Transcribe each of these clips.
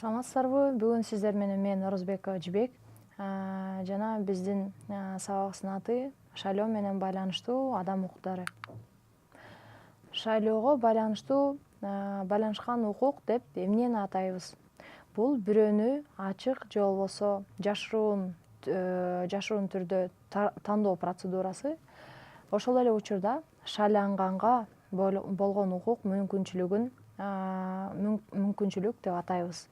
Саламатсыздарбы? Бүгүн сиздер менен мен Орозбекова Жибек жана биздин сабагыбыздын аты шайлоо менен байланыштуу адам укуктары. Шайлоого байланышкан укук деп эмнени атайбыз? Бул бирөөнү ачык же болбосо жашыруун түрдө тандоо процедурасы. Ошол эле учурда шайланганга болгон укук мүмкүнчүлүк деп атайбыз.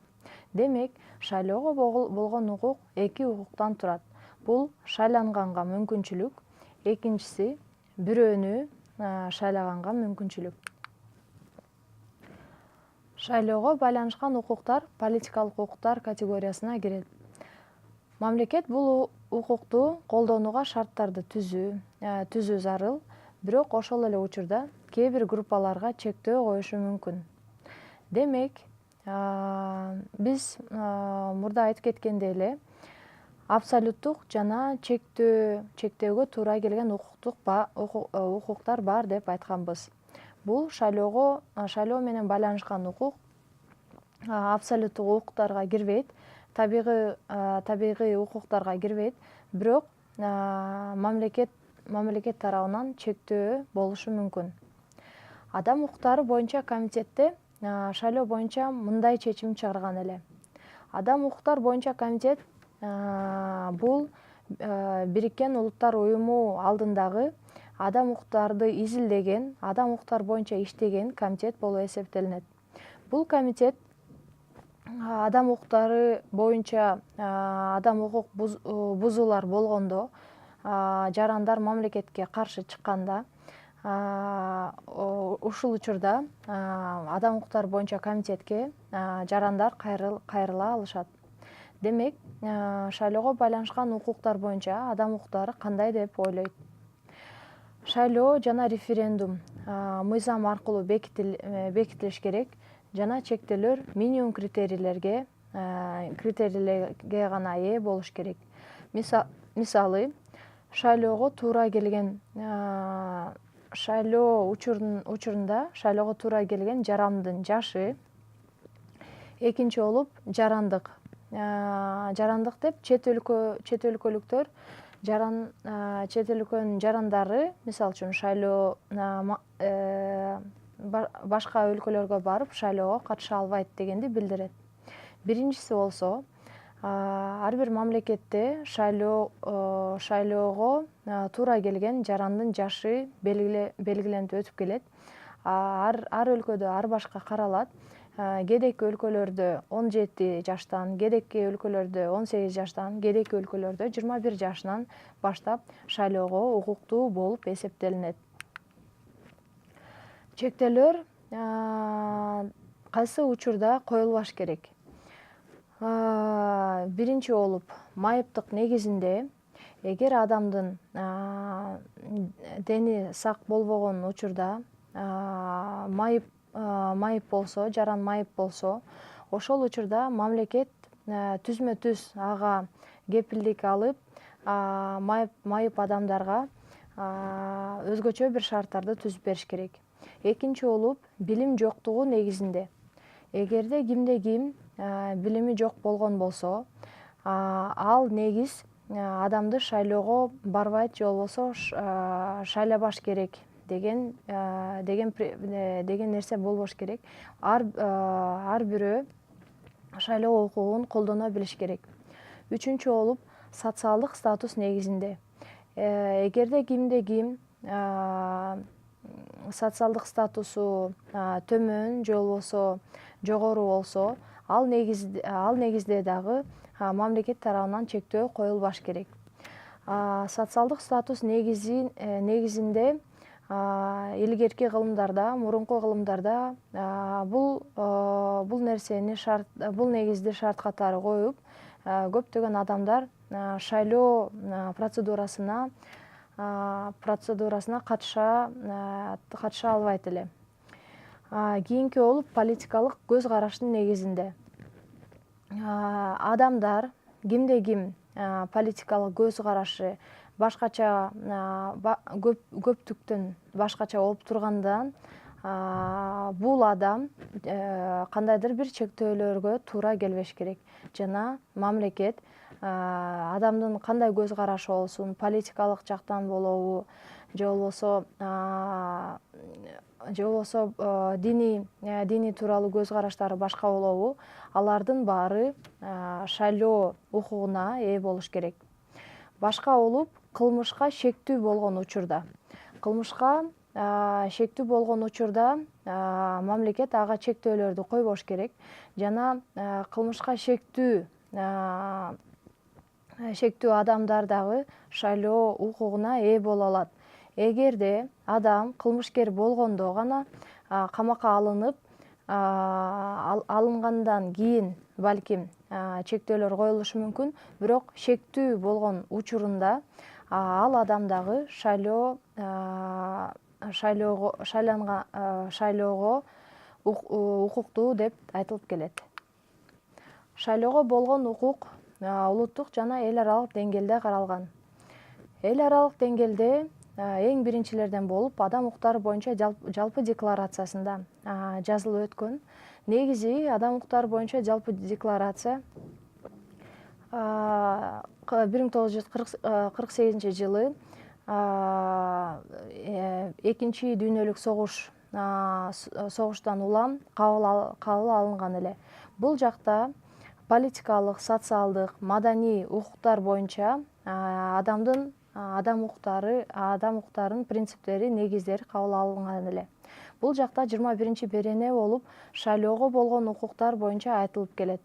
Демек, шайлоого болгон укук эки укуктан турат. Бул шайланганга мүмкүнчүлүк, экинчиси бирөөнү шайлаганга мүмкүнчүлүк. Шайлоого байланышкан укуктар политикалык укуктар категориясына кирет. Мамлекет бул укукту колдонууга шарттарды түзүү зарыл, бирок ошол эле учурда кээ бир группаларга чектөө коюшу мүмкүн. Демек, биз мурда айтып кеткендей эле абсолюттук жана чектөөгө туура келген укуктар бар деп айтканбыз. Бул шайлоо менен байланышкан укук абсолюттук укуктарга кирбейт, табигый укуктарга кирбейт, бирок мамлекет тарабынан чектөө болушу мүмкүн. Адам укуктары боюнча комитетте шайлоо боюнча мындай чечим чыгарган эле. Адам укуктар боюнча комитет бул Бириккен Улуттар Уюму алдындагы адам укуктарды изилдеген, адам укуктар боюнча иштеген комитет болуп эсептелинет. Бул комитет адам укуктары боюнча адам укук бузуулар болгондо, жарандар мамлекетке каршы чыкканда, ушул учурда адам укуктары боюнча комитетке жарандар кайрыла алышат. Демек, шайлоого байланышкан укуктар боюнча адам укуктары кандай деп ойлойт? Шайлоо жана референдум мыйзам аркылуу бекитилиш керек жана чектөөлөр минимум критерийлерге гана ээ болуш керек. Мисалы, шайлоого туура келген шайлоо учурунда шайлоого туура келген жарандын жашы, экинчи болуп жарандык деп чет өлкөлүктөр чет өлкөнүн жарандары, мисалы үчүн шайлоо башка өлкөлөргө барып шайлоого катыша албайт дегенди билдирет. Биринчиси болсо, ар бир мамлекетте шайлоого туура келген жарандын жашы белгиленип өтүп келет. Ар өлкөдө ар башка каралат. Кедеки өлкөлөрдө 17 жаштан, кедеки өлкөлөрдө 18 жаштан, кедеки өлкөлөрдө 21 жашынан баштап шайлоого укуктуу болуп эсептелинет. Чектөөлөр кайсы учурда коюлбаш керек? Биринчи болуп майыптык негизинде, эгер адамдын дени сак болбогон учурда майып болсо, жаран майып болсо, ошол учурда мамлекет түзмө-түз ага кепилдик алып, майып адамдарга өзгөчө бир шарттарды түзүп бериш керек. Экинчи болуп билим жоктугу негизинде. Эгерде кимде ким билими жок болгон болсо, ал негиз адамды шайлоого барбайт же болбосо шайлабаш керек деген нерсе болбош керек. Ар бирөө шайлоо укугун колдоно билиш керек. Үчүнчү болуп социалдык статус негизинде. Эгерде кимде ким социалдык статусу төмөн же болбосо жогору болсо, ал негизде дагы мамлекет тарабынан чектөө коюлбаш керек. Социалдык статус негизинде илгерки кылымдарда, мурунку кылымдарда бул негизди шарт катары коюп, көптөгөн адамдар шайлоо процедурасына катыша албайт эле. Кийинки болуп политикалык көз караштын негизинде. Адамдар кимде ким политикалык көз карашы башкача көптүктөн башкача болуп тургандан бул адам кандайдыр бир чектөөлөргө туура келбеш керек жана мамлекет адамдын кандай көз карашы болсун, политикалык жактан болобу же болбосо диний тууралуу көз караштары башка болобу, алардын баары шайлоо укугуна ээ болуш керек. Башка болуп, кылмышка шектүү болгон учурда мамлекет ага чектөөлөрдү койбош керек жана кылмышка шектүү адамдар дагы шайлоо укугуна ээ боло алат. Эгерде адам кылмышкер болгондо гана камакка алынып, алынгандан кийин балким чектөөлөр коюлушу мүмкүн, бирок шектүү болгон учурунда ал адам дагы шайлоого укуктуу деп айтылып келет. Шайлоого болгон укук улуттук жана эл аралык деңгээлде каралган. Эл аралык деңгээлде эң биринчилерден болуп адам укуктары боюнча жалпы декларациясында жазылып өткөн. Негизи адам укуктары боюнча жалпы декларация 1948 экинчи дүйнөлүк согуштан улам кабыл алынган эле. Бул жакта политикалык, социалдык, маданий укуктар боюнча адам укуктарынын принциптери, негиздери кабыл алынган эле. Бул жакта 21 берене болуп шайлоого болгон укуктар боюнча айтылып келет.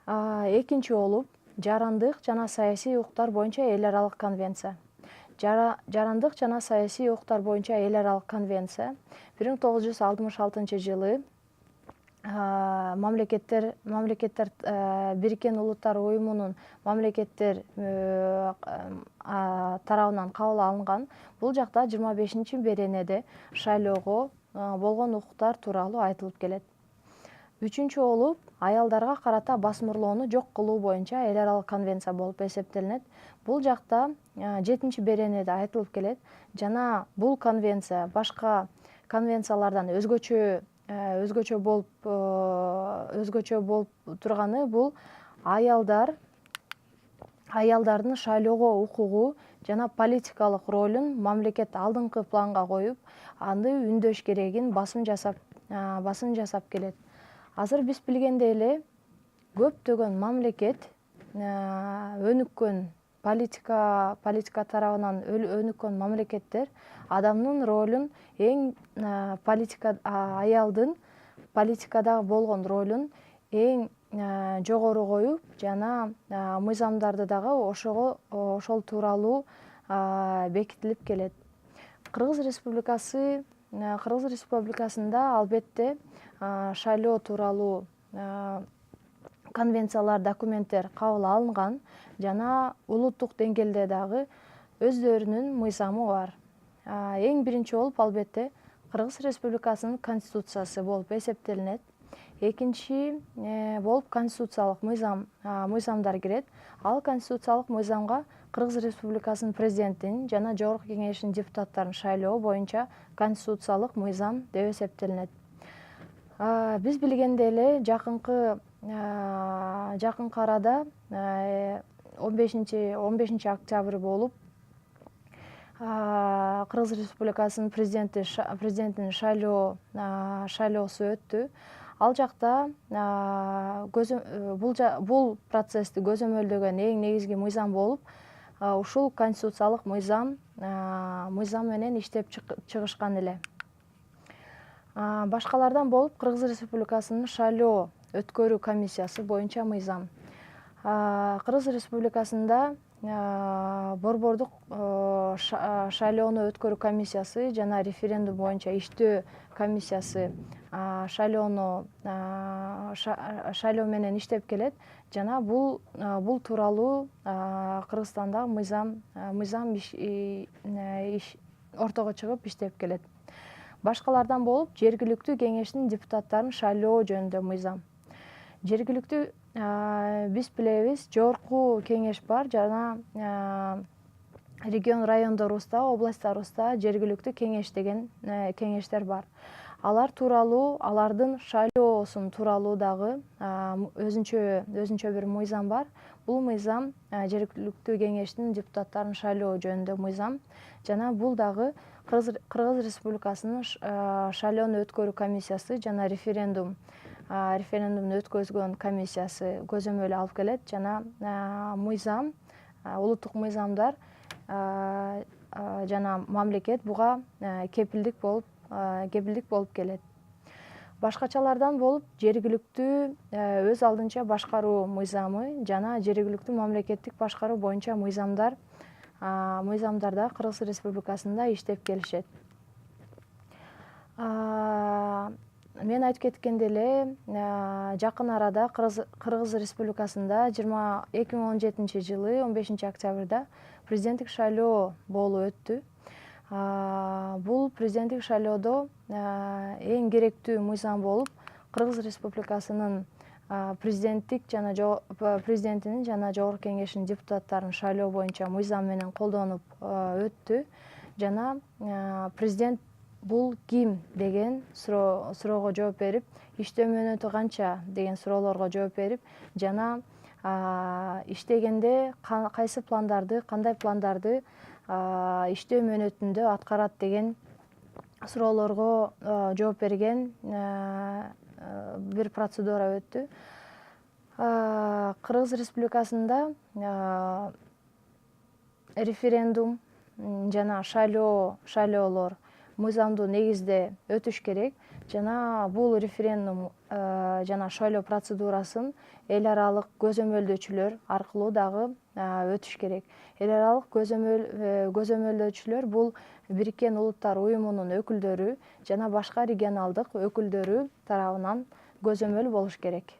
Экинчи болуп жарандык жана саясий укуктар боюнча эл аралык конвенция. Жарандык жана саясий укуктар боюнча эл аралык конвенция 1966 жылы мамлекеттер Бириккен Улуттар уюмунун мамлекеттер тарабынан кабыл алынган. Бул жакта 25 беренеде шайлоого болгон укуктар тууралуу айтылып келет. Үчүнчү болуп аялдарга карата басмырлоону жок кылуу боюнча эл аралык конвенция болуп эсептелинет. Бул жакта 7 беренеде айтылып келет жана бул конвенция башка конвенциялардан өзгөчө болуп турганы бул аялдардын шайлоого укугу жана политикалык ролун мамлекет алдыңкы планга коюп, аны үндөш керегин басым жасап келет. Азыр биз билгендей эле көптөгөн мамлекет өнүккөн политика тарабынан өнүккөн мамлекеттер адамдын ролун аялдын политикадагы болгон ролун эң жогору коюп жана мыйзамдарды дагы ошол тууралуу бекитилип келет. Кыргыз Республикасында албетте шайлоо тууралуу конвенциялар, документтер кабыл алынган жана улуттук деңгээлде дагы өздөрүнүн мыйзамы бар. Эң биринчи болуп албетте Кыргыз Республикасынын конституциясы болуп эсептелинет. Экинчи болуп конституциялык мыйзамдар кирет. Ал конституциялык мыйзамга Кыргыз Республикасынын президентин жана Жогорку Кеңешинин депутаттарын шайлоо боюнча конституциялык мыйзам деп эсептелинет. Биз билгендей эле жакынкы арада 15 октябрь болуп Кыргыз Республикасынын президентинин шайлоосу өттү. Ал жакта бул процессти көзөмөлдөгөн эң негизги мыйзам болуп ушул конституциялык мыйзам менен иштеп чыгышкан эле. Башкалардан болуп Кыргыз Республикасынын шайлоо өткөрүү комиссиясы боюнча мыйзам. Кыргыз Республикасында борбордук шайлоону өткөрүү комиссиясы жана референдум боюнча иштөө комиссиясы шайлоо менен иштеп келет жана бул тууралуу Кыргызстанда мыйзам ортого чыгып иштеп келет. Башкалардан болуп жергиликтүү кеңештин депутаттарын шайлоо жөнүндө мыйзам. Жергиликтүү биз билебиз, жогорку кеңеш бар жана регион райондорубузда, областарыбызда жергиликтүү кеңеш деген кеңештер бар. Алар тууралуу, алардын шайлоосун тууралуу дагы өзүнчө бир мыйзам бар. Бул мыйзам жергиликтүү кеңештин депутаттарын шайлоо жөнүндө мыйзам жана бул дагы Кыргыз Республикасынын шайлоону өткөрүү комиссиясы жана референдумду өткөзгөн комиссиясы көзөмөл алып келет жана мыйзам, улуттук мыйзамдар жана мамлекет буга кепилдик болуп келет. Башкачалардан болуп жергиликтүү өз алдынча башкаруу мыйзамы жана жергиликтүү мамлекеттик башкаруу боюнча мыйзамдарда Кыргыз Республикасында иштеп келишет. Мен айтып кеткендей эле, жакын арада Кыргыз Республикасында 2017 жылы 15 октябрда президенттик шайлоо болуп өттү. Бул президенттик шайлоодо эң керектүү мыйзам болуп Кыргыз Республикасынын президентинин жана Жогорку Кеңештин депутаттарын шайлоо боюнча мыйзам менен колдонуп өттү жана президент бул ким деген суроого жооп берип, иштөө мөөнөтү канча деген суроолорго жооп берип жана иштегенде кандай пландарды иштөө мөөнөтүндө аткарат деген суроолорго жооп берген бир процедура өттү. Кыргыз Республикасында референдум жана шайлоолор мыйзамдуу негизде өтүш керек жана бул референдум жана шайлоо процедурасын эл аралык көзөмөлдөөчүлөр аркылуу дагы өтүш керек. Эл аралык көзөмөлдөөчүлөр бул Бириккен Улуттар Уюмунун өкүлдөрү жана башка регионалдык өкүлдөрү тарабынан көзөмөл болуш керек.